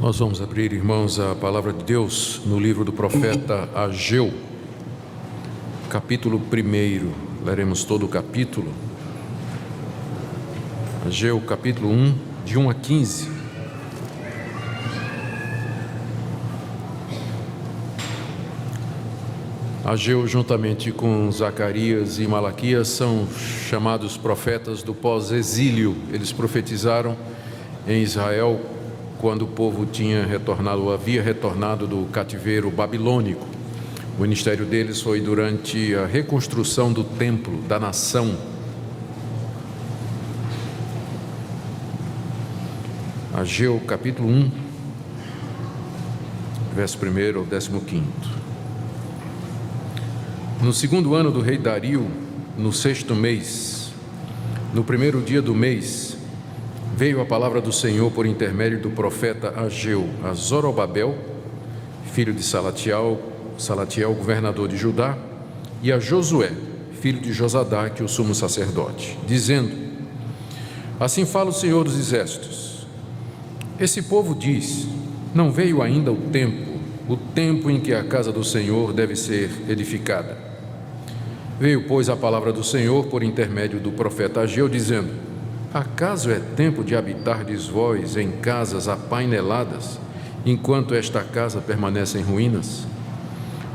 Nós vamos abrir, irmãos, a palavra de Deus no livro do profeta Ageu, capítulo 1. Leremos todo o capítulo. Ageu, capítulo 1, de 1 a 15. Ageu, juntamente com Zacarias e Malaquias, são chamados profetas do pós-exílio. Eles profetizaram em Israel quando o povo havia retornado do cativeiro babilônico. O ministério deles foi durante a reconstrução do templo, da nação. Ageu, capítulo 1, verso 1 ao 15. No segundo ano do rei Dario, no 6º mês, no primeiro dia do mês, veio a palavra do Senhor por intermédio do profeta Ageu a Zorobabel, filho de Salatiel, governador de Judá, e a Josué, filho de Josadaque, o sumo sacerdote, dizendo: Assim fala o Senhor dos Exércitos. Esse povo diz: não veio ainda o tempo em que a casa do Senhor deve ser edificada. Veio, pois, a palavra do Senhor por intermédio do profeta Ageu, dizendo: acaso é tempo de habitardes vós em casas apaineladas, enquanto esta casa permanece em ruínas?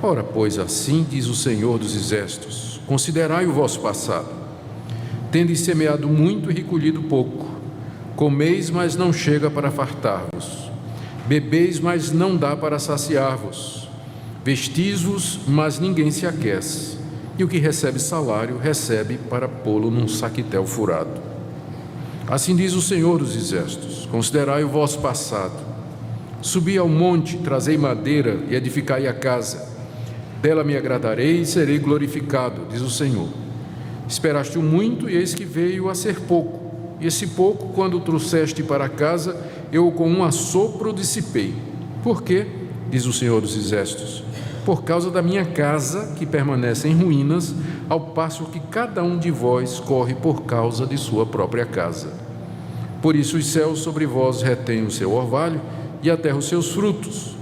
Ora, pois, assim diz o Senhor dos Exércitos: considerai o vosso passado. Tendes semeado muito e recolhido pouco. Comeis, mas não chega para fartar-vos. Bebeis, mas não dá para saciar-vos. Vestis-vos, mas ninguém se aquece. E o que recebe salário, recebe para pô-lo num saquitel furado. Assim diz o Senhor dos Exércitos: considerai o vosso passado. Subi ao monte, trazei madeira e edificai a casa. Dela me agradarei e serei glorificado, diz o Senhor. Esperaste muito, e eis que veio a ser pouco. E esse pouco, quando o trouxeste para casa, eu com um assopro dissipei. Por quê? Diz o Senhor dos Exércitos: por causa da minha casa, que permanece em ruínas, ao passo que cada um de vós corre por causa de sua própria casa. Por isso os céus sobre vós retêm o seu orvalho, e a terra os seus frutos.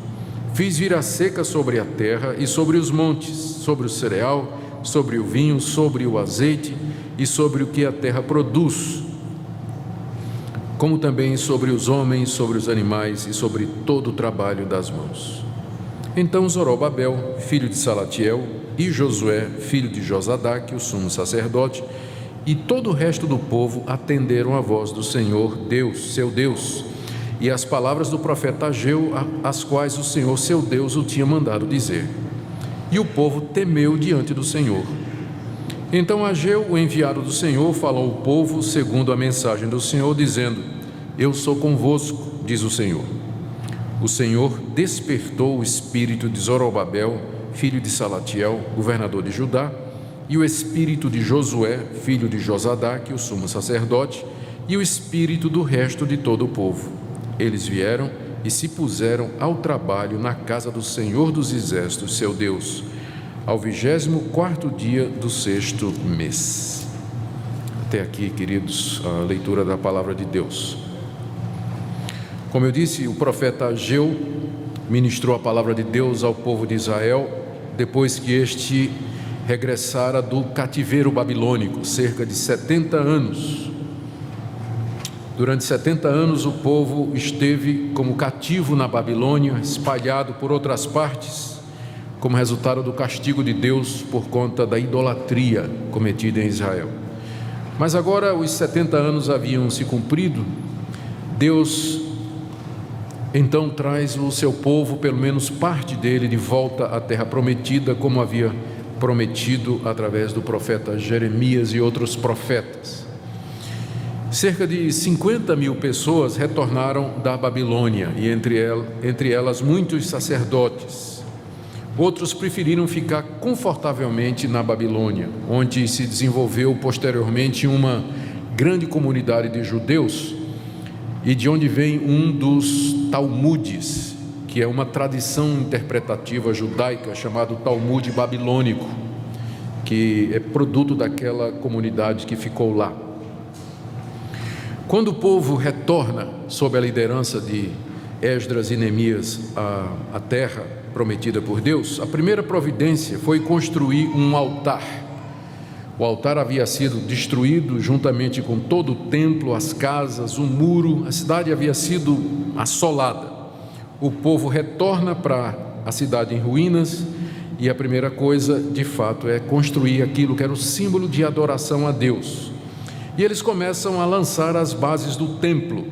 Fiz vir a seca sobre a terra e sobre os montes, sobre o cereal, sobre o vinho, sobre o azeite e sobre o que a terra produz, como também sobre os homens, sobre os animais e sobre todo o trabalho das mãos. Então Zorobabel, filho de Salatiel, e Josué, filho de Josadaque, o sumo sacerdote, e todo o resto do povo atenderam a voz do Senhor Deus, seu Deus, e as palavras do profeta Ageu, as quais o Senhor, seu Deus, o tinha mandado dizer. E o povo temeu diante do Senhor. Então Ageu, o enviado do Senhor, falou ao povo segundo a mensagem do Senhor, dizendo: eu sou convosco, diz o Senhor. O Senhor despertou o espírito de Zorobabel, filho de Salatiel, governador de Judá, e o espírito de Josué, filho de Josadaque, o sumo sacerdote, e o espírito do resto de todo o povo. Eles vieram e se puseram ao trabalho na casa do Senhor dos Exércitos, seu Deus, ao 24º dia do 6º mês. Até aqui, queridos, a leitura da palavra de Deus. Como eu disse, o profeta Ageu ministrou a palavra de Deus ao povo de Israel depois que este regressara do cativeiro babilônico, cerca de 70 anos. Durante 70 anos o povo esteve como cativo na Babilônia, espalhado por outras partes, como resultado do castigo de Deus por conta da idolatria cometida em Israel. Mas agora os 70 anos haviam se cumprido. Deus então traz o seu povo, pelo menos parte dele, de volta à terra prometida, como havia prometido através do profeta Jeremias e outros profetas. Cerca de 50 mil pessoas retornaram da Babilônia, e entre elas muitos sacerdotes. Outros preferiram ficar confortavelmente na Babilônia, onde se desenvolveu posteriormente uma grande comunidade de judeus, e de onde vem um dos Talmudes, que é uma tradição interpretativa judaica chamado Talmud babilônico, que é produto daquela comunidade que ficou lá. Quando o povo retorna sob a liderança de Esdras e Neemias a terra prometida por Deus, a primeira providência foi construir um altar. O altar havia sido destruído juntamente com todo o templo, as casas, o muro, a cidade havia sido assolada. O povo retorna para a cidade em ruínas e a primeira coisa, de fato, é construir aquilo que era o símbolo de adoração a Deus. E eles começam a lançar as bases do templo.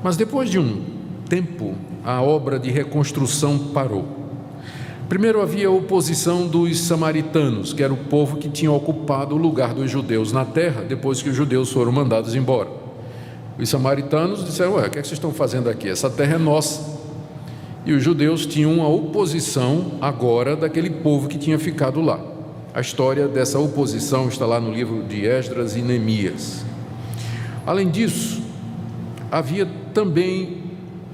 Mas depois de um tempo, a obra de reconstrução parou. Primeiro havia a oposição dos samaritanos, que era o povo que tinha ocupado o lugar dos judeus na terra, depois que os judeus foram mandados embora. Os samaritanos disseram: o que é que vocês estão fazendo aqui? Essa terra é nossa. E os judeus tinham a oposição agora daquele povo que tinha ficado lá. A história dessa oposição está lá no livro de Esdras e Neemias. Além disso, havia também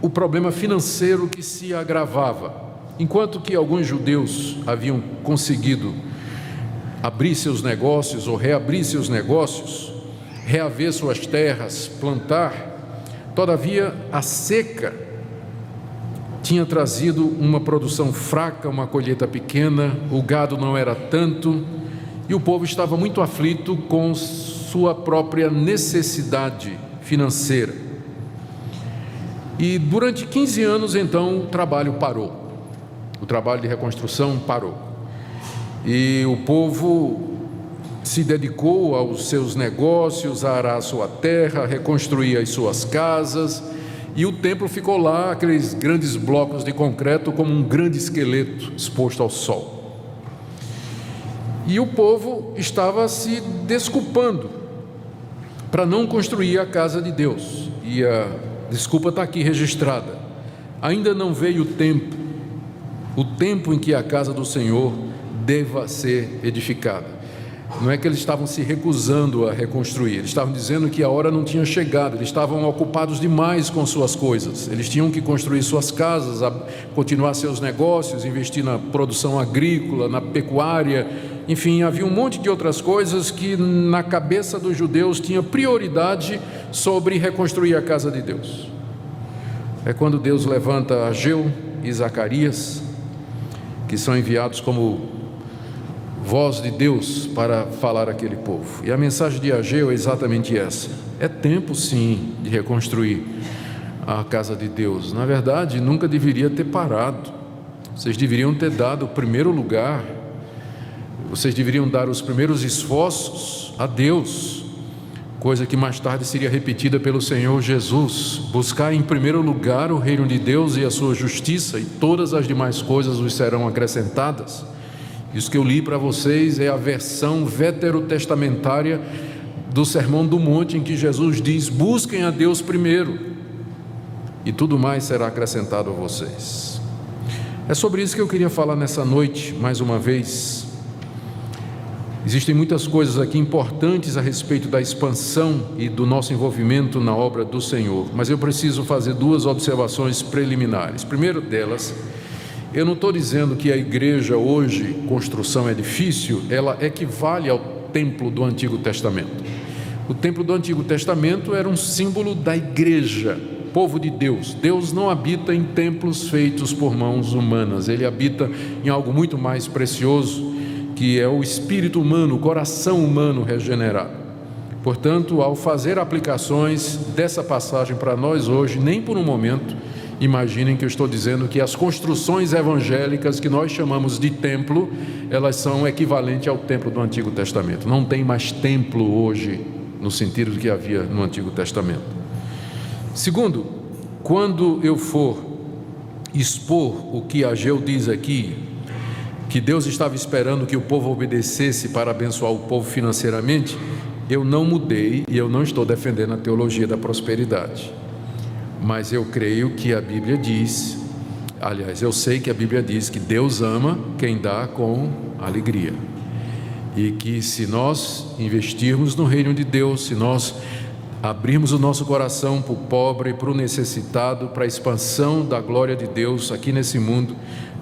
o problema financeiro que se agravava. Enquanto que alguns judeus haviam conseguido abrir seus negócios ou reabrir seus negócios, reaver suas terras, plantar, todavia a seca tinha trazido uma produção fraca, uma colheita pequena, o gado não era tanto, e o povo estava muito aflito com sua própria necessidade financeira. E durante 15 anos, então, o trabalho parou. O trabalho de reconstrução parou. E o povo se dedicou aos seus negócios, a arar a sua terra, a reconstruir as suas casas, e o templo ficou lá, aqueles grandes blocos de concreto, como um grande esqueleto exposto ao sol. E o povo estava se desculpando para não construir a casa de Deus. E a desculpa está aqui registrada: ainda não veio o tempo em que a casa do Senhor deva ser edificada. Não é que eles estavam se recusando a reconstruir, eles estavam dizendo que a hora não tinha chegado, eles estavam ocupados demais com suas coisas, eles tinham que construir suas casas, continuar seus negócios, investir na produção agrícola, na pecuária, enfim, havia um monte de outras coisas que na cabeça dos judeus tinha prioridade sobre reconstruir a casa de Deus. É quando Deus levanta Ageu e Zacarias, que são enviados como voz de Deus para falar àquele povo. E a mensagem de Ageu é exatamente essa: é tempo sim de reconstruir a casa de Deus. Na verdade, nunca deveria ter parado. Vocês deveriam ter dado o primeiro lugar, vocês deveriam dar os primeiros esforços a Deus, coisa que mais tarde seria repetida pelo Senhor Jesus: buscar em primeiro lugar o reino de Deus e a sua justiça, e todas as demais coisas vos serão acrescentadas. Isso que eu li para vocês é a versão veterotestamentária do Sermão do Monte, em que Jesus diz: busquem a Deus primeiro, e tudo mais será acrescentado a vocês. É sobre isso que eu queria falar nessa noite, mais uma vez. Existem muitas coisas aqui importantes a respeito da expansão e do nosso envolvimento na obra do Senhor, mas eu preciso fazer duas observações preliminares. Primeiro delas, eu não estou dizendo que a igreja hoje, construção é difícil, ela equivale ao templo do Antigo Testamento. O templo do Antigo Testamento era um símbolo da igreja, povo de Deus. Deus não habita em templos feitos por mãos humanas, Ele habita em algo muito mais precioso, que é o espírito humano, o coração humano regenerado. Portanto, ao fazer aplicações dessa passagem para nós hoje, nem por um momento imaginem que eu estou dizendo que as construções evangélicas que nós chamamos de templo, elas são equivalentes ao templo do Antigo Testamento. Não tem mais templo hoje, no sentido que havia no Antigo Testamento. Segundo, quando eu for expor o que Ageu diz aqui, que Deus estava esperando que o povo obedecesse para abençoar o povo financeiramente, eu não mudei e eu não estou defendendo a teologia da prosperidade. Mas eu creio que a Bíblia diz, aliás, eu sei que a Bíblia diz que Deus ama quem dá com alegria. E que se nós investirmos no reino de Deus, se nós abrirmos o nosso coração para o pobre, para o necessitado, para a expansão da glória de Deus aqui nesse mundo,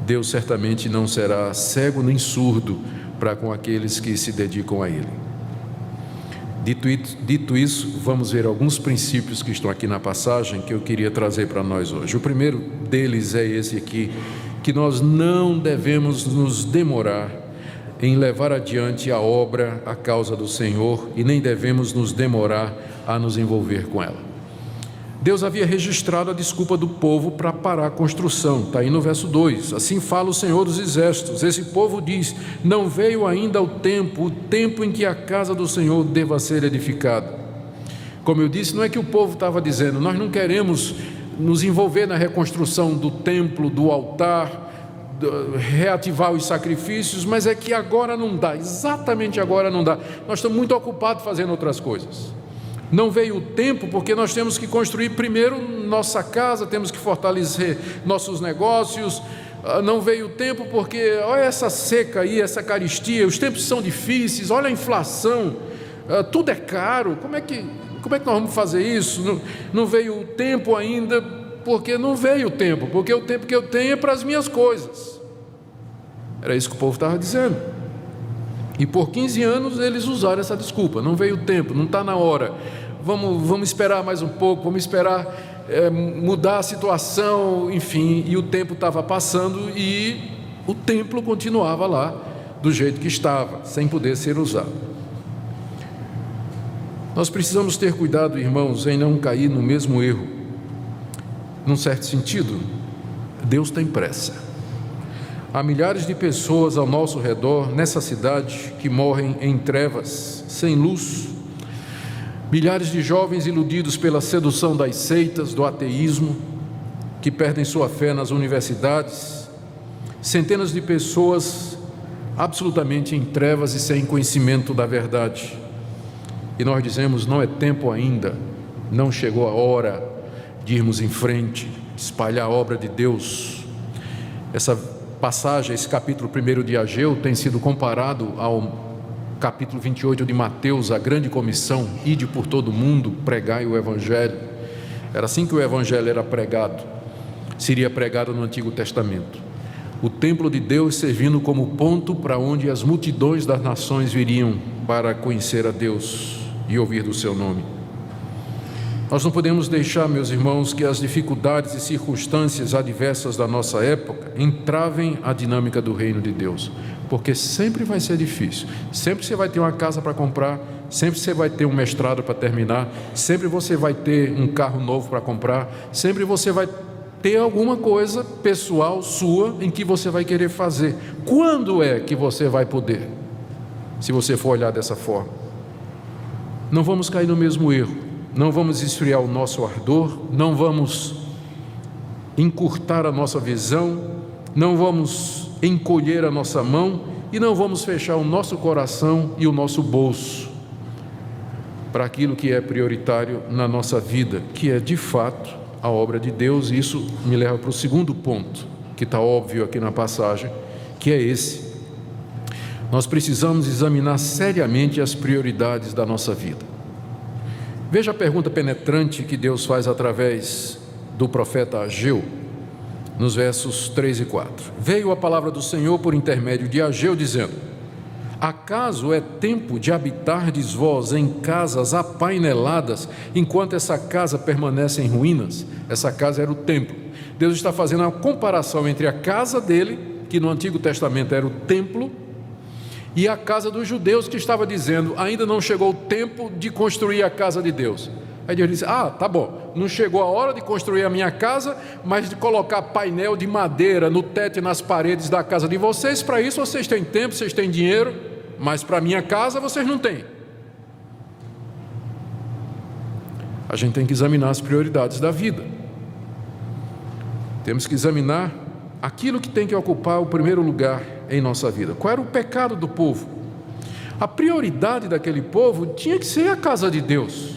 Deus certamente não será cego nem surdo para com aqueles que se dedicam a Ele. Dito isso, vamos ver alguns princípios que estão aqui na passagem que eu queria trazer para nós hoje. O primeiro deles é esse aqui, que nós não devemos nos demorar em levar adiante a obra, a causa do Senhor, e nem devemos nos demorar a nos envolver com ela. Deus havia registrado a desculpa do povo para parar a construção, está aí no verso 2, assim fala o Senhor dos Exércitos, esse povo diz, não veio ainda o tempo em que a casa do Senhor deva ser edificada. Como eu disse, não é que o povo estava dizendo, nós não queremos nos envolver na reconstrução do templo, do altar, reativar os sacrifícios, mas é que agora não dá, exatamente agora não dá, nós estamos muito ocupados fazendo outras coisas. Não veio o tempo porque nós temos que construir primeiro nossa casa, temos que fortalecer nossos negócios. Não veio o tempo porque olha essa seca aí, essa carestia, os tempos são difíceis, olha a inflação, tudo é caro, como é que nós vamos fazer isso? Não veio o tempo ainda porque não veio o tempo, porque o tempo que eu tenho é para as minhas coisas. Era isso que o povo estava dizendo. E por 15 anos eles usaram essa desculpa, não veio o tempo, não está na hora, vamos esperar mais um pouco, vamos esperar mudar a situação, enfim, e o tempo estava passando e o templo continuava lá do jeito que estava, sem poder ser usado. Nós precisamos ter cuidado, irmãos, em não cair no mesmo erro. Num certo sentido, Deus tem pressa. Há milhares de pessoas ao nosso redor, nessa cidade, que morrem em trevas, sem luz. Milhares de jovens iludidos pela sedução das seitas, do ateísmo, que perdem sua fé nas universidades. Centenas de pessoas absolutamente em trevas e sem conhecimento da verdade. E nós dizemos, não é tempo ainda, não chegou a hora de irmos em frente, espalhar a obra de Deus. Essa passagem, esse capítulo 1 de Ageu tem sido comparado ao capítulo 28 de Mateus, a grande comissão, ide por todo o mundo, pregai o Evangelho. Era assim que o Evangelho era pregado, seria pregado no Antigo Testamento. O templo de Deus servindo como ponto para onde as multidões das nações viriam para conhecer a Deus e ouvir do seu nome. Nós não podemos deixar, meus irmãos, que as dificuldades e circunstâncias adversas da nossa época entravem a dinâmica do reino de Deus, porque sempre vai ser difícil, sempre você vai ter uma casa para comprar, sempre você vai ter um mestrado para terminar, sempre você vai ter um carro novo para comprar, sempre você vai ter alguma coisa pessoal sua em que você vai querer fazer. Quando é que você vai poder, se você for olhar dessa forma? Não vamos cair no mesmo erro. Não vamos esfriar o nosso ardor, não vamos encurtar a nossa visão, não vamos encolher a nossa mão e não vamos fechar o nosso coração e o nosso bolso para aquilo que é prioritário na nossa vida, que é de fato a obra de Deus. E isso me leva para o segundo ponto, que está óbvio aqui na passagem, que é esse. Nós precisamos examinar seriamente as prioridades da nossa vida. Veja a pergunta penetrante que Deus faz através do profeta Ageu, nos versos 3 e 4. Veio a palavra do Senhor por intermédio de Ageu, dizendo: acaso é tempo de habitardes vós em casas apaineladas, enquanto essa casa permanece em ruínas? Essa casa era o templo. Deus está fazendo uma comparação entre a casa dele, que no Antigo Testamento era o templo, e a casa dos judeus, que estava dizendo, ainda não chegou o tempo de construir a casa de Deus. Aí Deus disse, tá bom, não chegou a hora de construir a minha casa, mas de colocar painel de madeira no teto e nas paredes da casa de vocês. Para isso vocês têm tempo, vocês têm dinheiro, mas para a minha casa vocês não têm. A gente tem que examinar as prioridades da vida. Temos que examinar aquilo que tem que ocupar o primeiro lugar em nossa vida. Qual era o pecado do povo? A prioridade daquele povo tinha que ser a casa de Deus,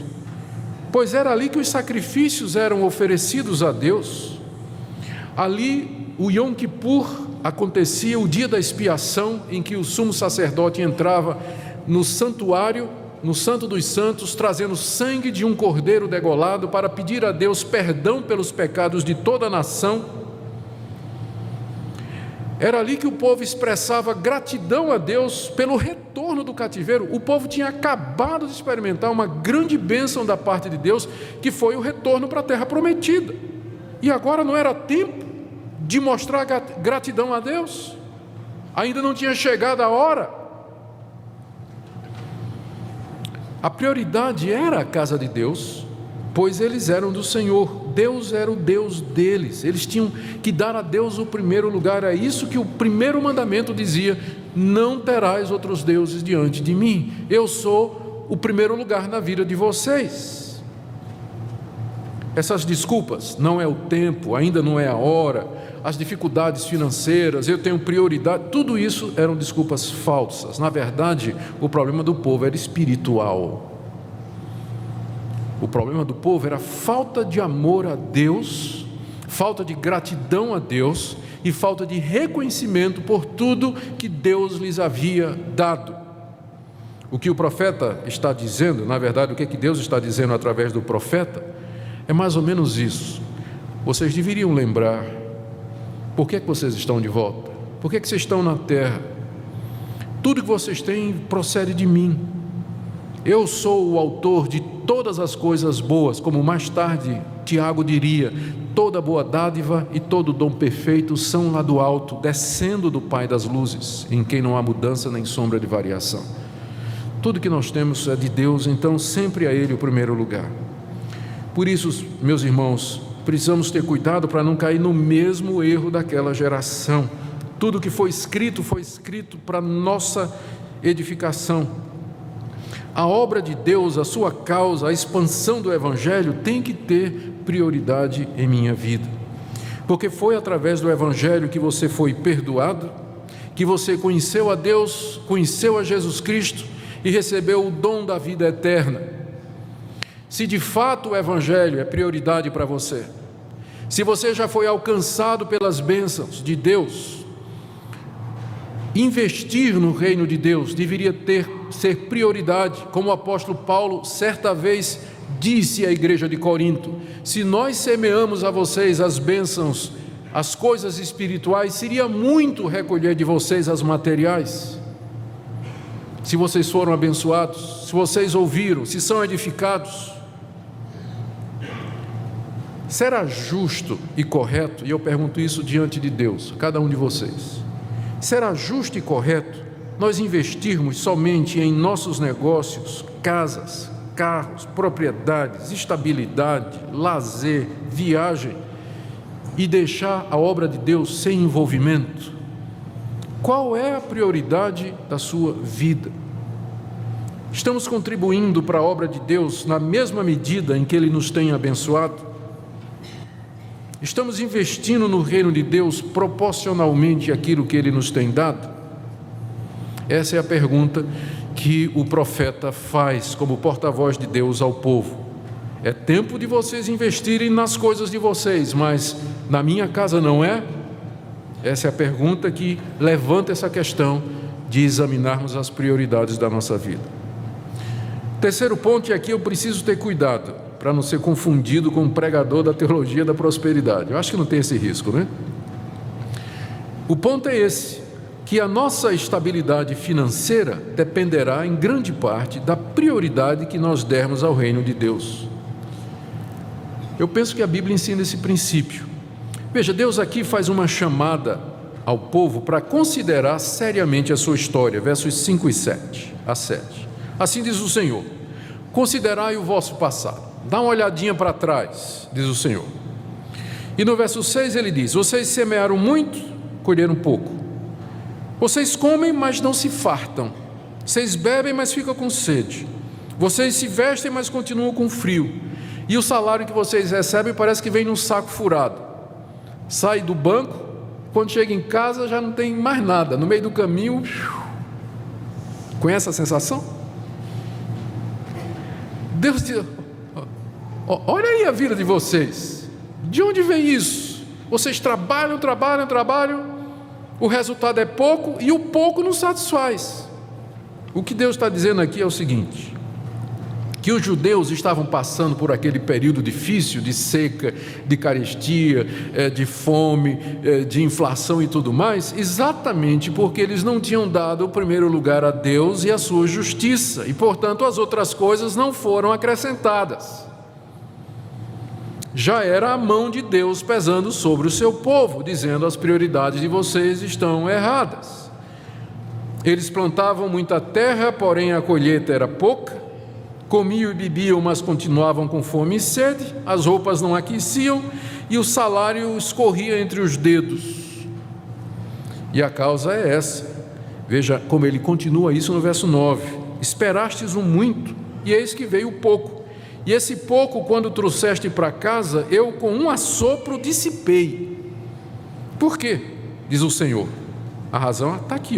pois era ali que os sacrifícios eram oferecidos a Deus. Ali o Yom Kippur acontecia, o dia da expiação, em que o sumo sacerdote entrava no santuário, no Santo dos Santos, trazendo sangue de um cordeiro degolado para pedir a Deus perdão pelos pecados de toda a nação. Era ali que o povo expressava gratidão a Deus pelo retorno do cativeiro. O povo tinha acabado de experimentar uma grande bênção da parte de Deus, que foi o retorno para a terra prometida. E agora não era tempo de mostrar gratidão a Deus? Ainda não tinha chegado a hora? A prioridade era a casa de Deus, pois eles eram do Senhor. Deus era o Deus deles. Eles tinham que dar a Deus o primeiro lugar. É isso que o primeiro mandamento dizia: não terás outros deuses diante de mim. Eu sou o primeiro lugar na vida de vocês. Essas desculpas, não é o tempo, ainda não é a hora, as dificuldades financeiras, eu tenho prioridade, tudo isso eram desculpas falsas. Na verdade, o problema do povo era espiritual. O problema do povo era falta de amor a Deus, falta de gratidão a Deus e falta de reconhecimento por tudo que Deus lhes havia dado. O que o profeta está dizendo, na verdade, o que Deus está dizendo através do profeta, é mais ou menos isso. Vocês deveriam lembrar por que vocês estão de volta, por que vocês estão na terra. Tudo que vocês têm procede de mim. Eu sou o autor de todas as coisas boas, como mais tarde Tiago diria: toda boa dádiva e todo dom perfeito são lá do alto, descendo do Pai das luzes, em quem não há mudança nem sombra de variação. Tudo que nós temos é de Deus, então sempre a Ele o primeiro lugar. Por isso, meus irmãos, precisamos ter cuidado para não cair no mesmo erro daquela geração. Tudo que foi escrito para nossa edificação. A obra de Deus, a sua causa, a expansão do Evangelho tem que ter prioridade em minha vida, porque foi através do Evangelho que você foi perdoado, que você conheceu a Deus, conheceu a Jesus Cristo e recebeu o dom da vida eterna. Se de fato o Evangelho é prioridade para você, se você já foi alcançado pelas bênçãos de Deus, investir no reino de Deus deveria ser prioridade, como o apóstolo Paulo certa vez disse à igreja de Corinto: se nós semeamos a vocês as bênçãos, as coisas espirituais, seria muito recolher de vocês as materiais. Se vocês foram abençoados, se vocês ouviram, se são edificados, será justo e correto, e eu pergunto isso diante de Deus, cada um de vocês, será justo e correto nós investirmos somente em nossos negócios, casas, carros, propriedades, estabilidade, lazer, viagem, e deixar a obra de Deus sem envolvimento? Qual é a prioridade da sua vida? Estamos contribuindo para a obra de Deus na mesma medida em que Ele nos tem abençoado? Estamos investindo no reino de Deus proporcionalmente àquilo que Ele nos tem dado? Essa é a pergunta que o profeta faz como porta-voz de Deus ao povo. É tempo de vocês investirem nas coisas de vocês, mas na minha casa não é? Essa é a pergunta que levanta essa questão de examinarmos as prioridades da nossa vida. Terceiro ponto, e aqui eu preciso ter cuidado para não ser confundido com o pregador da teologia da prosperidade. Eu acho que não tem esse risco, né? O ponto é esse: que a nossa estabilidade financeira dependerá em grande parte da prioridade que nós dermos ao reino de Deus. Eu penso que a Bíblia ensina esse princípio. Veja, Deus aqui faz uma chamada ao povo para considerar seriamente a sua história, versos 5 e 7 a 7. Assim diz o Senhor: considerai o vosso passado, dá uma olhadinha para trás, diz o Senhor. E no verso 6 ele diz: vocês semearam muito, colheram pouco. Vocês comem, mas não se fartam. Vocês bebem, mas ficam com sede. Vocês se vestem, mas continuam com frio. E o salário que vocês recebem parece que vem num saco furado. Sai do banco, quando chega em casa já não tem mais nada. No meio do caminho, conhece a sensação? Deus diz: olha aí a vida de vocês. De onde vem isso? Vocês trabalham, o resultado é pouco e o pouco não satisfaz. O que Deus está dizendo aqui é o seguinte: que que os judeus estavam passando por aquele período difícil de seca, de carestia, de fome, de inflação e tudo mais, exatamente porque eles não tinham dado o primeiro lugar a Deus e a sua justiça, e portanto as outras coisas não foram acrescentadas. Já era a mão de Deus pesando sobre o seu povo, dizendo: as prioridades de vocês estão erradas. Eles plantavam muita terra, porém a colheita era pouca. Comiam e bebiam, mas continuavam com fome e sede. As roupas não aqueciam e o salário escorria entre os dedos. E a causa é essa. Veja como ele continua isso no verso 9: esperastes o muito, e eis que veio o pouco. E esse pouco, quando trouxeste para casa, eu com um assopro dissipei. Por quê? Diz o Senhor. A razão está aqui,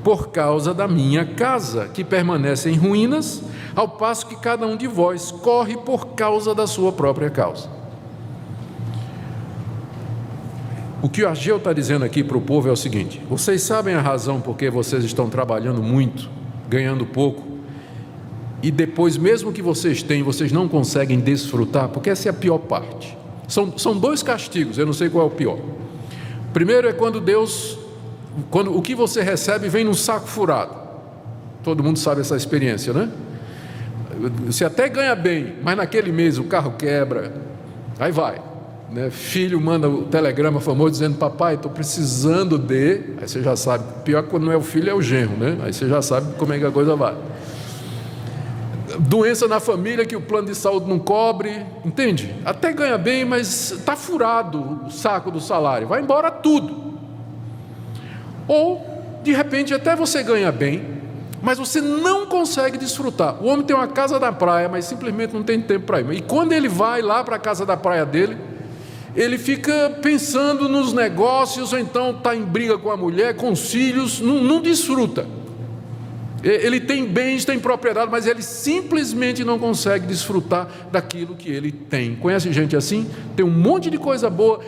por causa da minha casa, que permanece em ruínas, ao passo que cada um de vós corre por causa da sua própria causa. O que o Ageu está dizendo aqui para o povo é o seguinte: vocês sabem a razão por que vocês estão trabalhando muito, ganhando pouco, e depois, mesmo que vocês tenham, vocês não conseguem desfrutar, porque essa é a pior parte. São dois castigos, eu não sei qual é o pior. Primeiro é quando o que você recebe vem num saco furado. Todo mundo sabe essa experiência, né? Você até ganha bem, mas naquele mês o carro quebra, aí vai, né? Filho manda o telegrama famoso dizendo: papai, estou precisando de... Aí você já sabe, pior que quando não é o filho, é o genro, né? Aí você já sabe como é que a coisa vai. Doença na família que o plano de saúde não cobre, entende? Até ganha bem, mas está furado o saco do salário, vai embora tudo. Ou, de repente, até você ganha bem, mas você não consegue desfrutar. O homem tem uma casa na praia, mas simplesmente não tem tempo para ir. E quando ele vai lá para a casa da praia dele, ele fica pensando nos negócios, ou então está em briga com a mulher, com os filhos, não desfruta. Ele tem bens, tem propriedade, mas ele simplesmente não consegue desfrutar daquilo que ele tem. Conhece gente assim? Tem um monte de coisa boa,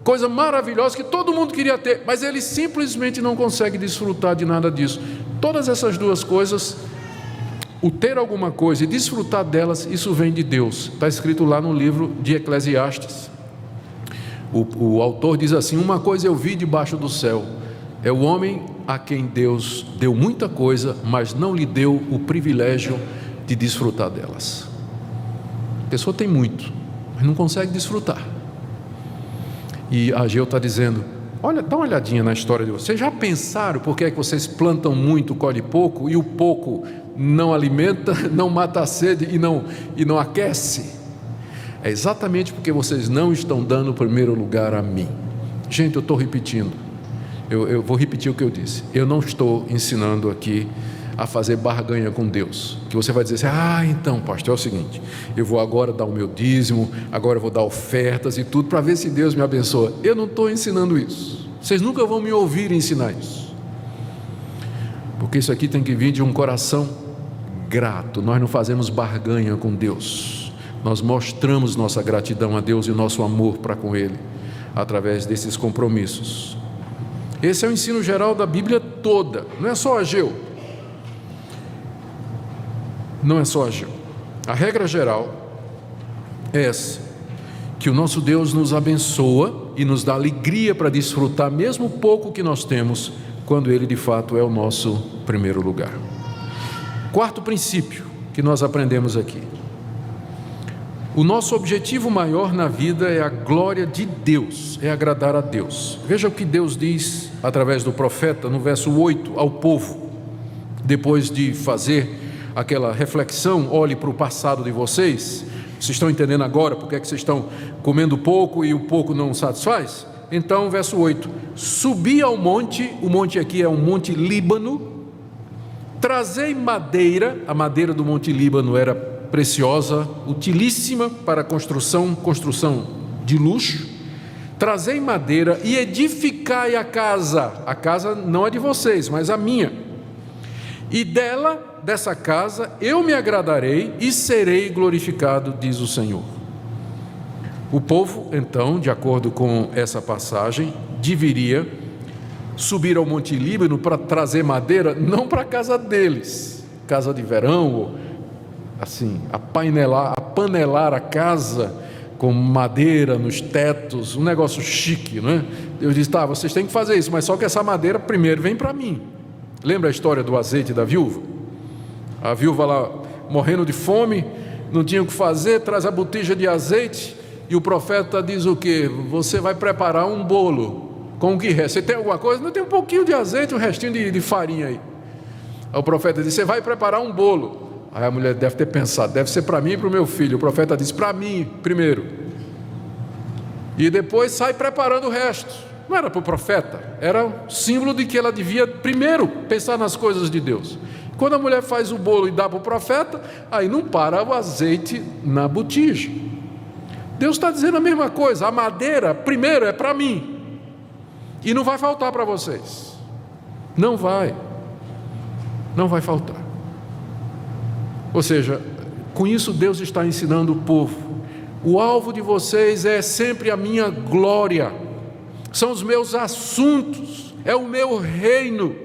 coisa maravilhosa que todo mundo queria ter, mas ele simplesmente não consegue desfrutar de nada disso. Todas essas duas coisas, o ter alguma coisa e desfrutar delas, isso vem de Deus. Está escrito lá no livro de Eclesiastes. O autor diz assim: uma coisa eu vi debaixo do céu, é o homem a quem Deus deu muita coisa, mas não lhe deu o privilégio de desfrutar delas. A pessoa tem muito, mas não consegue desfrutar. E Ageu está dizendo: olha, dá uma olhadinha na história de vocês. Já pensaram por que é que vocês plantam muito, colhem pouco, e o pouco não alimenta, não mata a sede e não aquece? É exatamente porque vocês não estão dando o primeiro lugar a mim. Gente, eu estou repetindo. Eu vou repetir o que eu disse. Eu não estou ensinando aqui a fazer barganha com Deus, que você vai dizer assim: então pastor, é o seguinte, eu vou agora dar o meu dízimo, agora eu vou dar ofertas e tudo, para ver se Deus me abençoa. Eu não estou ensinando isso. Vocês nunca vão me ouvir ensinar isso, porque isso aqui tem que vir de um coração grato. Nós não fazemos barganha com Deus, nós mostramos nossa gratidão a Deus e nosso amor para com Ele, através desses compromissos. Esse é o ensino geral da Bíblia toda, não é só Ageu. Não é só Ageu. A regra geral é essa: que o nosso Deus nos abençoa e nos dá alegria para desfrutar mesmo o pouco que nós temos, quando Ele de fato é o nosso primeiro lugar. Quarto princípio que nós aprendemos aqui: o nosso objetivo maior na vida é a glória de Deus, é agradar a Deus. Veja o que Deus diz através do profeta no verso 8 ao povo, depois de fazer aquela reflexão: olhe para o passado de vocês, vocês estão entendendo agora porque é que vocês estão comendo pouco e o pouco não satisfaz? Então, verso 8: subi ao monte, o monte aqui é um monte Líbano, trazei madeira. A madeira do monte Líbano era preciosa, utilíssima para construção de luxo. Trazei madeira e edificai a casa não é de vocês, mas a minha, e dessa casa eu me agradarei e serei glorificado, diz o Senhor. O povo, então, de acordo com essa passagem, deveria subir ao Monte Líbano para trazer madeira, não para a casa deles, casa de verão, assim, apanelar a casa com madeira nos tetos, um negócio chique, não é? Deus disse, tá, vocês têm que fazer isso, mas só que essa madeira primeiro vem para mim. Lembra a história do azeite da viúva? A viúva lá morrendo de fome, não tinha o que fazer, traz a botija de azeite e o profeta diz o quê? Você vai preparar um bolo com o que resta. Você tem alguma coisa? Não, tem um pouquinho de azeite, um restinho de farinha aí. Aí o profeta diz, você vai preparar um bolo. Aí a mulher deve ter pensado, deve ser para mim e para o meu filho. O profeta diz, para mim primeiro. E depois sai preparando o resto. Não era para o profeta, era um símbolo de que ela devia primeiro pensar nas coisas de Deus. Quando a mulher faz o bolo e dá para o profeta, aí não para o azeite na botija. Deus está dizendo a mesma coisa, a madeira primeiro é para mim. E não vai faltar para vocês. Não vai faltar. Ou seja, com isso Deus está ensinando o povo. O alvo de vocês é sempre a minha glória. São os meus assuntos. É o meu reino.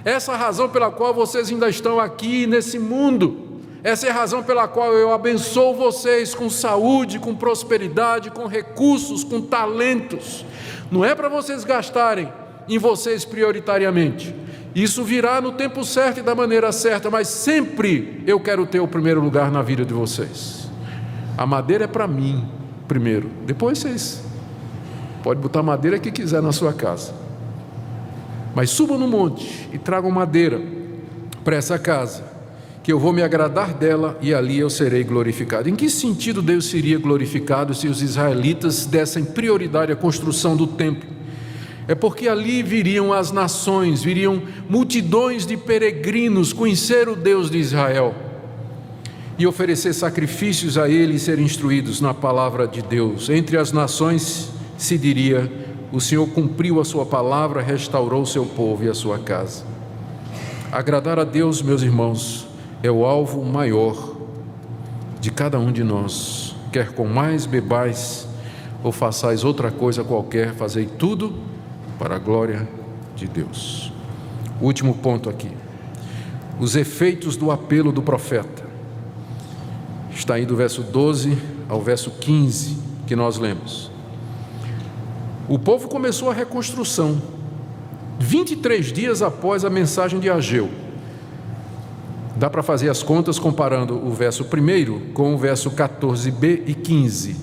Essa é a razão pela qual vocês ainda estão aqui nesse mundo. Essa é a razão pela qual eu abençoo vocês com saúde, com prosperidade, com recursos, com talentos. Não é para vocês gastarem em vocês prioritariamente. Isso virá no tempo certo e da maneira certa, mas sempre eu quero ter o primeiro lugar na vida de vocês. A madeira é para mim primeiro, depois vocês podem botar a madeira que quiser na sua casa. Mas subam no monte e tragam madeira para essa casa, que eu vou me agradar dela e ali eu serei glorificado. Em que sentido Deus seria glorificado se os israelitas dessem prioridade à construção do templo? É porque ali viriam as nações, viriam multidões de peregrinos conhecer o Deus de Israel e oferecer sacrifícios a Ele e ser instruídos na palavra de Deus. Entre as nações se diria, o Senhor cumpriu a sua palavra, restaurou o seu povo e a sua casa. Agradar a Deus, meus irmãos, é o alvo maior de cada um de nós. Quer comais, bebais ou façais outra coisa qualquer, fazei tudo para a glória de Deus. Último ponto aqui. Os efeitos do apelo do profeta. Está aí do verso 12 ao verso 15 que nós lemos. O povo começou a reconstrução 23 dias após a mensagem de Ageu. Dá para fazer as contas comparando o verso 1 com o verso 14b e 15.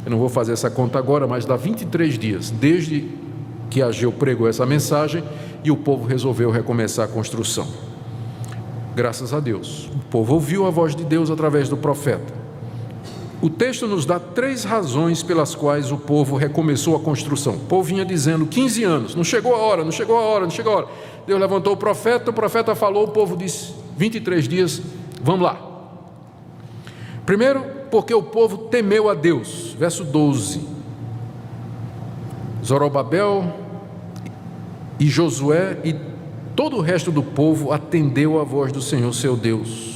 Eu não vou fazer essa conta agora, mas dá 23 dias, desde que Ageu pregou essa mensagem e o povo resolveu recomeçar a construção. Graças a Deus, o povo ouviu a voz de Deus através do profeta. O texto nos dá 3 razões pelas quais o povo recomeçou a construção. O povo vinha dizendo 15 anos, não chegou a hora, não chegou a hora, não chegou a hora. Deus levantou o profeta falou, o povo disse 23 dias, vamos lá. Primeiro, porque o povo temeu a Deus, verso 12. Zorobabel e Josué e todo o resto do povo atendeu a voz do Senhor seu Deus.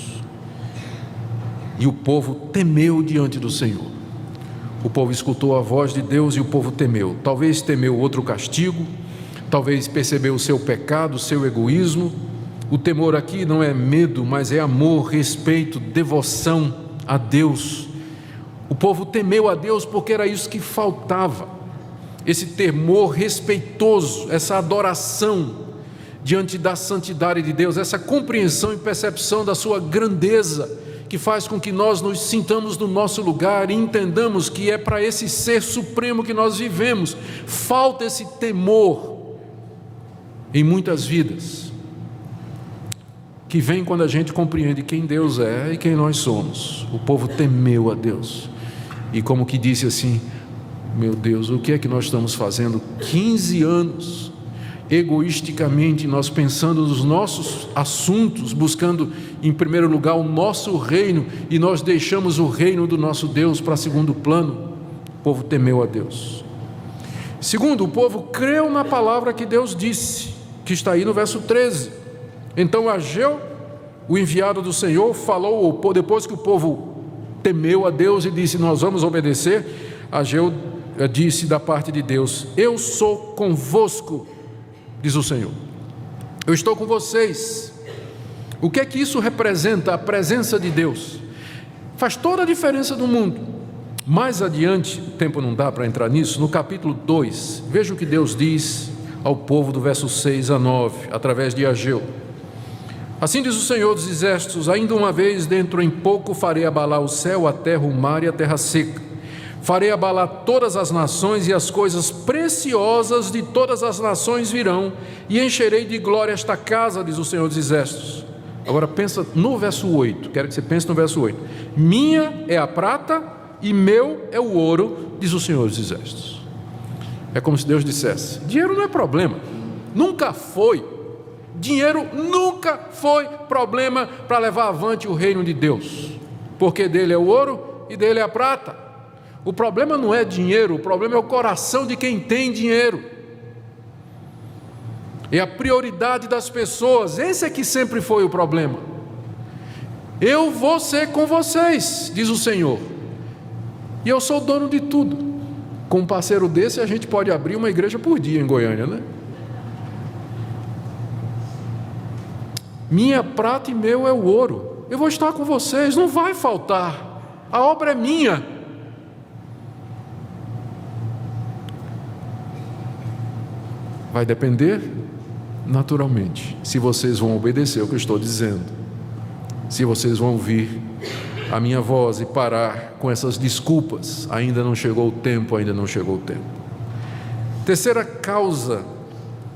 E o povo temeu diante do Senhor. O povo escutou a voz de Deus e o povo temeu. Talvez temeu outro castigo, talvez percebeu o seu pecado, o seu egoísmo. O temor aqui não é medo, mas é amor, respeito, devoção a Deus. O povo temeu a Deus porque era isso que faltava. Esse temor respeitoso, essa adoração diante da santidade de Deus, essa compreensão e percepção da sua grandeza, que faz com que nós nos sintamos no nosso lugar e entendamos que é para esse ser supremo que nós vivemos. Falta esse temor em muitas vidas, que vem quando a gente compreende quem Deus é e quem nós somos. O povo temeu a Deus e como que disse assim, meu Deus, o que é que nós estamos fazendo? 15 anos egoisticamente, nós pensando nos nossos assuntos, buscando em primeiro lugar o nosso reino, e nós deixamos o reino do nosso Deus para segundo plano. O povo temeu a Deus. Segundo, o povo creu na palavra que Deus disse, que está aí no verso 13. Então Ageu, o enviado do Senhor, falou, depois que o povo temeu a Deus e disse, nós vamos obedecer, Ageu disse da parte de Deus, eu sou convosco, diz o Senhor, eu estou com vocês, O que é que isso representa? A presença de Deus. Faz toda a diferença do mundo. Mais adiante, o tempo não dá para entrar nisso, no capítulo 2, veja o que Deus diz ao povo do verso 6 a 9, através de Ageu. Assim diz o Senhor dos Exércitos: ainda uma vez, dentro em pouco, farei abalar o céu, a terra, o mar e a terra seca. Farei abalar todas as nações, e as coisas preciosas de todas as nações virão, e encherei de glória esta casa, diz o Senhor dos Exércitos. Agora pensa no verso 8, quero que você pense no verso 8. Minha é a prata e meu é o ouro, diz o Senhor dos Exércitos. É como se Deus dissesse: dinheiro não é problema, nunca foi. Dinheiro nunca foi problema para levar avante o reino de Deus, porque dele é o ouro e dele é a prata. O problema não é dinheiro, o problema é o coração de quem tem dinheiro. É a prioridade das pessoas, esse é que sempre foi o problema. Eu vou ser com vocês, diz o Senhor, e eu sou dono de tudo. Com um parceiro desse a gente pode abrir uma igreja por dia em Goiânia, né? Minha prata e meu é o ouro, eu vou estar com vocês, não vai faltar, a obra é minha. Vai depender, naturalmente, se vocês vão obedecer o que eu estou dizendo, se vocês vão ouvir a minha voz e parar com essas desculpas: ainda não chegou o tempo, ainda não chegou o tempo. Terceira causa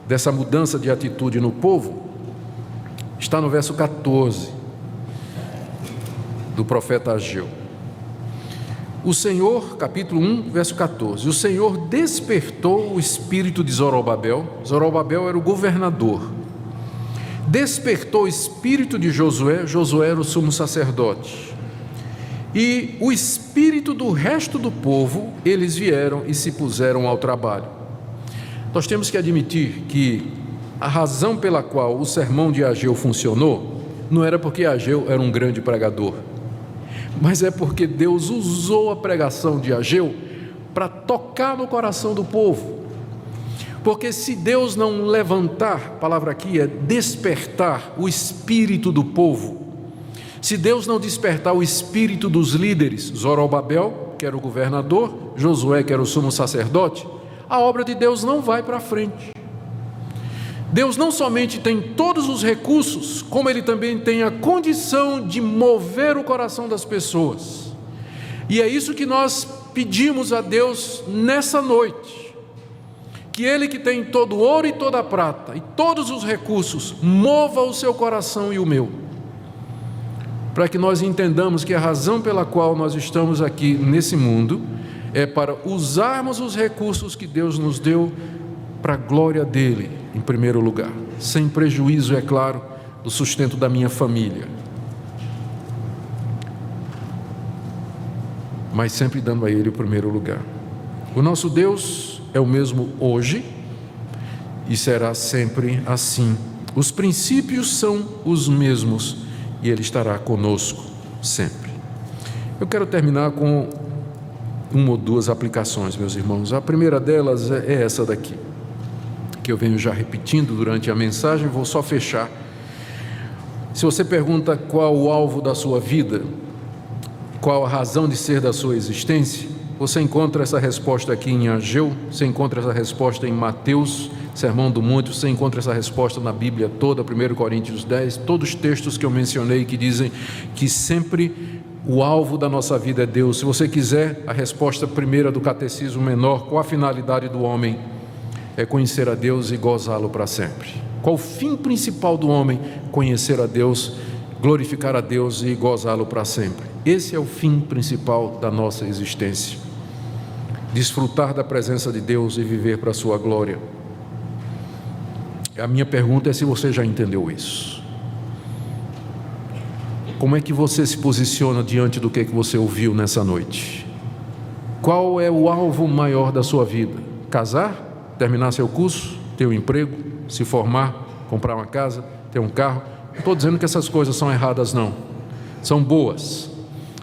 dessa mudança de atitude no povo está no verso 14 do profeta Ageu. O Senhor, capítulo 1, verso 14: o Senhor despertou o espírito de Zorobabel. Zorobabel era o governador. Despertou o espírito de Josué. Josué era o sumo sacerdote. E o espírito do resto do povo, eles vieram e se puseram ao trabalho. Nós temos que admitir que a razão pela qual o sermão de Ageu funcionou não era porque Ageu era um grande pregador, mas é porque Deus usou a pregação de Ageu para tocar no coração do povo. Porque se Deus não levantar, a palavra aqui é despertar o espírito do povo, se Deus não despertar o espírito dos líderes, Zorobabel, que era o governador, Josué, que era o sumo sacerdote, a obra de Deus não vai para frente. Deus não somente tem todos os recursos, como Ele também tem a condição de mover o coração das pessoas. E é isso que nós pedimos a Deus nessa noite, que Ele, que tem todo o ouro e toda a prata e todos os recursos, mova o seu coração e o meu, para que nós entendamos que a razão pela qual nós estamos aqui nesse mundo é para usarmos os recursos que Deus nos deu para a glória dEle, em primeiro lugar, sem prejuízo, é claro, do sustento da minha família, mas sempre dando a Ele o primeiro lugar. O nosso Deus é o mesmo hoje e será sempre assim. Os princípios são os mesmos e Ele estará conosco sempre. Eu quero terminar com uma ou duas aplicações, meus irmãos. A primeira delas é essa daqui, que eu venho já repetindo durante a mensagem, vou só fechar. Se você pergunta qual o alvo da sua vida, qual a razão de ser da sua existência, você encontra essa resposta aqui em Ageu, você encontra essa resposta em Mateus, Sermão do Monte, você encontra essa resposta na Bíblia toda, 1 Coríntios 10, todos os textos que eu mencionei que dizem que sempre o alvo da nossa vida é Deus. Se você quiser a resposta primeira do Catecismo Menor, qual a finalidade do homem? É conhecer a Deus e gozá-lo para sempre. Qual o fim principal do homem? Conhecer a Deus, glorificar a Deus e gozá-lo para sempre. Esse é o fim principal da nossa existência. Desfrutar da presença de Deus e viver para a sua glória. A minha pergunta é se você já entendeu isso. Como é que você se posiciona diante do que você ouviu nessa noite? Qual é o alvo maior da sua vida? Casar? Terminar seu curso, ter um emprego, se formar, comprar uma casa, ter um carro? Não estou dizendo que essas coisas são erradas, não. São boas.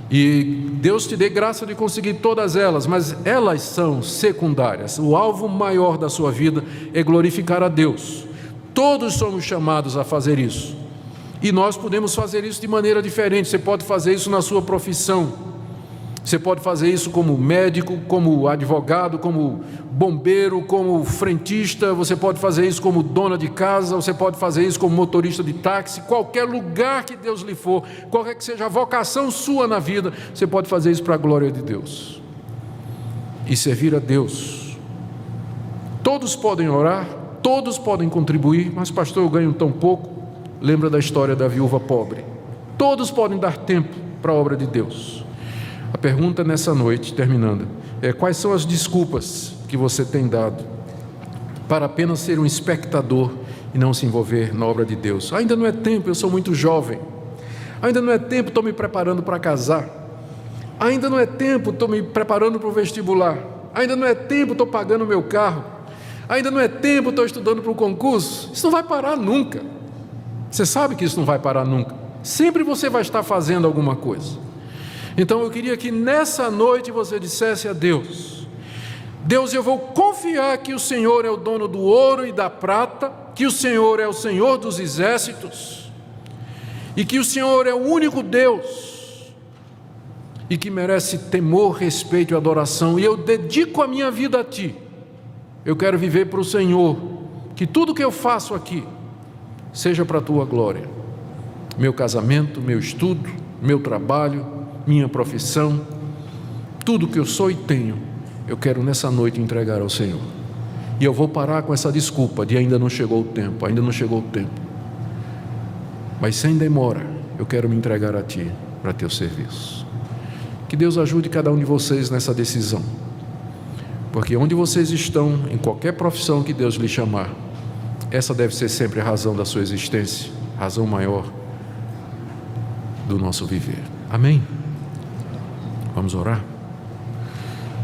E Deus te dê graça de conseguir todas elas, mas elas são secundárias. O alvo maior da sua vida é glorificar a Deus. Todos somos chamados a fazer isso. E nós podemos fazer isso de maneira diferente. Você pode fazer isso na sua profissão. Você pode fazer isso como médico, como advogado, como bombeiro, como frentista. Você pode fazer isso como dona de casa. Você pode fazer isso como motorista de táxi. Qualquer lugar que Deus lhe for, qualquer que seja a vocação sua na vida, você pode fazer isso para a glória de Deus e servir a Deus. Todos podem orar, todos podem contribuir. Mas pastor, eu ganho tão pouco. Lembra da história da viúva pobre. Todos podem dar tempo para a obra de Deus. A pergunta nessa noite, terminando, é: quais são as desculpas que você tem dado para apenas ser um espectador e não se envolver na obra de Deus? Ainda não é tempo, eu sou muito jovem. Ainda não é tempo, estou me preparando para casar. Ainda não é tempo, estou me preparando para o vestibular. Ainda não é tempo, estou pagando o meu carro. Ainda não é tempo, estou estudando para o concurso. Isso não vai parar nunca. Você sabe que isso não vai parar nunca. Sempre você vai estar fazendo alguma coisa. Então eu queria que nessa noite você dissesse a Deus: Deus, eu vou confiar que o Senhor é o dono do ouro e da prata, que o Senhor é o Senhor dos exércitos, e que o Senhor é o único Deus, e que merece temor, respeito e adoração, e eu dedico a minha vida a Ti. Eu quero viver para o Senhor, que tudo que eu faço aqui seja para a Tua glória. Meu casamento, meu estudo, meu trabalho, minha profissão, tudo que eu sou e tenho, eu quero nessa noite entregar ao Senhor. E eu vou parar com essa desculpa de ainda não chegou o tempo, ainda não chegou o tempo. Mas sem demora, eu quero me entregar a Ti, para Teu serviço. Que Deus ajude cada um de vocês nessa decisão. Porque onde vocês estão, em qualquer profissão que Deus lhe chamar, essa deve ser sempre a razão da sua existência, a razão maior do nosso viver. Amém? Vamos orar?